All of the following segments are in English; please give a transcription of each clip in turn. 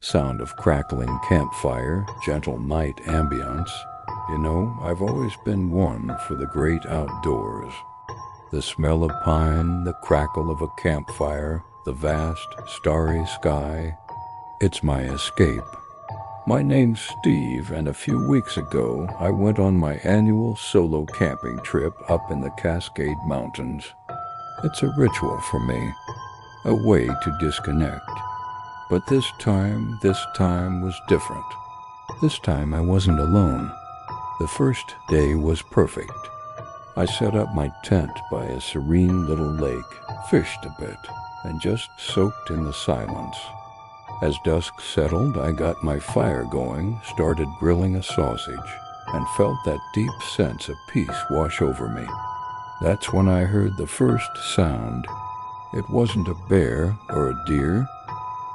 Sound of crackling campfire, gentle night ambience. You know, I've always been one for the great outdoors. The smell of pine, the crackle of a campfire, the vast, starry sky. It's my escape. My name's Steve, and a few weeks ago, I went on my annual solo camping trip up in the Cascade Mountains. It's a ritual for me, a way to disconnect. But this time was different. This time I wasn't alone. The first day was perfect. I set up my tent by a serene little lake, fished a bit, and just soaked in the silence. As dusk settled, I got my fire going, started grilling a sausage, and felt that deep sense of peace wash over me. That's when I heard the first sound. It wasn't a bear or a deer.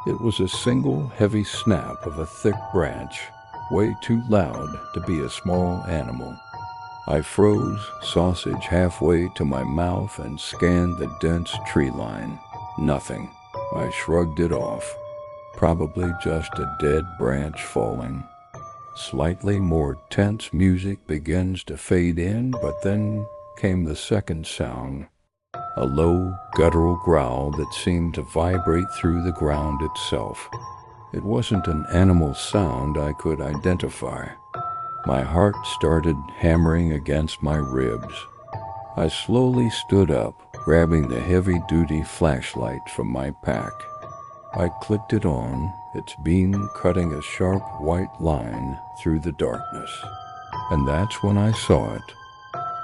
It was a single heavy snap of a thick branch, way too loud to be a small animal. I froze, sausage halfway to my mouth, and scanned the dense tree line. Nothing. I shrugged it off. Probably just a dead branch falling. Slightly more tense music begins to fade in, but then came the second sound. A low, guttural growl that seemed to vibrate through the ground itself. It wasn't an animal sound I could identify. My heart started hammering against my ribs. I slowly stood up, grabbing the heavy-duty flashlight from my pack. I clicked it on, its beam cutting a sharp white line through the darkness. And that's when I saw it.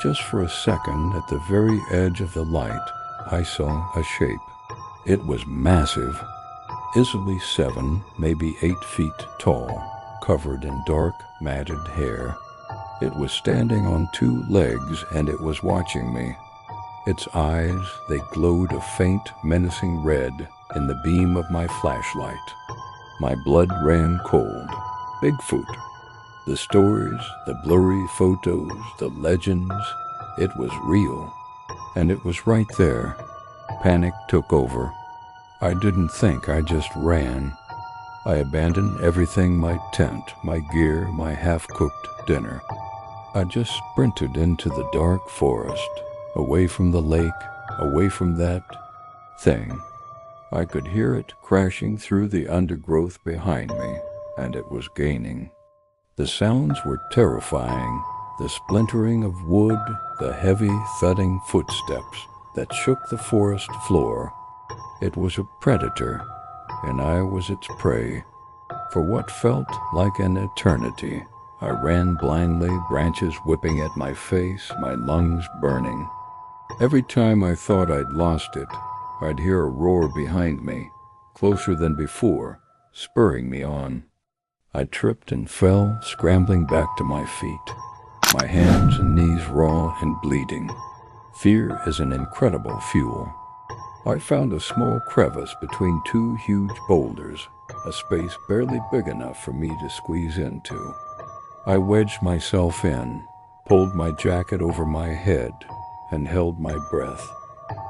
Just for a second, at the very edge of the light, I saw a shape. It was massive, easily 7, maybe 8 feet tall, covered in dark, matted hair. It was standing on 2 legs, and it was watching me. Its eyes, they glowed a faint, menacing red in the beam of my flashlight. My blood ran cold. Bigfoot. The stories, the blurry photos, the legends, it was real. And it was right there. Panic took over. I didn't think, I just ran. I abandoned everything, my tent, my gear, my half-cooked dinner. I just sprinted into the dark forest, away from the lake, away from that thing. I could hear it crashing through the undergrowth behind me, and it was gaining. The sounds were terrifying, the splintering of wood, the heavy, thudding footsteps that shook the forest floor. It was a predator, and I was its prey. For what felt like an eternity, I ran blindly, branches whipping at my face, my lungs burning. Every time I thought I'd lost it, I'd hear a roar behind me, closer than before, spurring me on. I tripped and fell, scrambling back to my feet, my hands and knees raw and bleeding. Fear is an incredible fuel. I found a small crevice between 2 huge boulders, a space barely big enough for me to squeeze into. I wedged myself in, pulled my jacket over my head, and held my breath,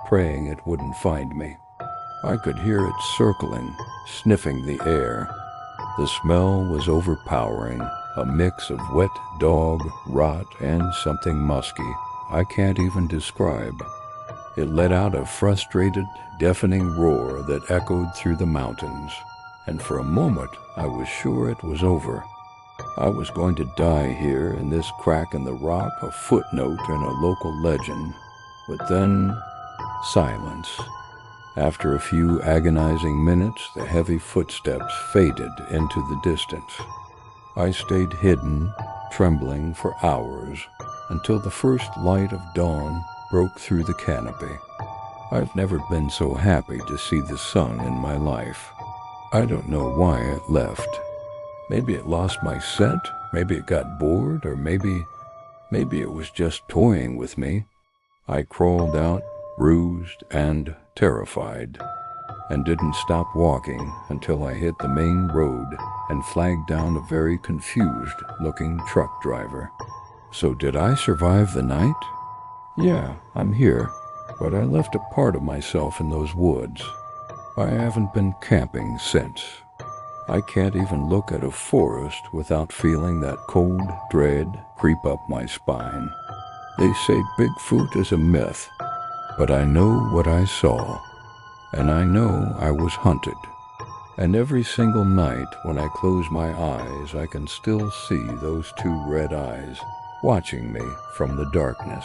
praying it wouldn't find me. I could hear it circling, sniffing the air. The smell was overpowering, a mix of wet dog, rot, and something musky I can't even describe. It let out a frustrated, deafening roar that echoed through the mountains, and for a moment I was sure it was over. I was going to die here in this crack in the rock, a footnote in a local legend. But then, silence. After a few agonizing minutes, the heavy footsteps faded into the distance. I stayed hidden, trembling for hours, until the first light of dawn broke through the canopy. I've never been so happy to see the sun in my life. I don't know why it left. Maybe it lost my scent, maybe it got bored, or maybe it was just toying with me. I crawled out, bruised and terrified, and didn't stop walking until I hit the main road and flagged down a very confused-looking truck driver. So did I survive the night? Yeah, I'm here, but I left a part of myself in those woods. I haven't been camping since. I can't even look at a forest without feeling that cold dread creep up my spine. They say Bigfoot is a myth, but I know what I saw, and I know I was hunted. And every single night when I close my eyes, I can still see those two red eyes watching me from the darkness.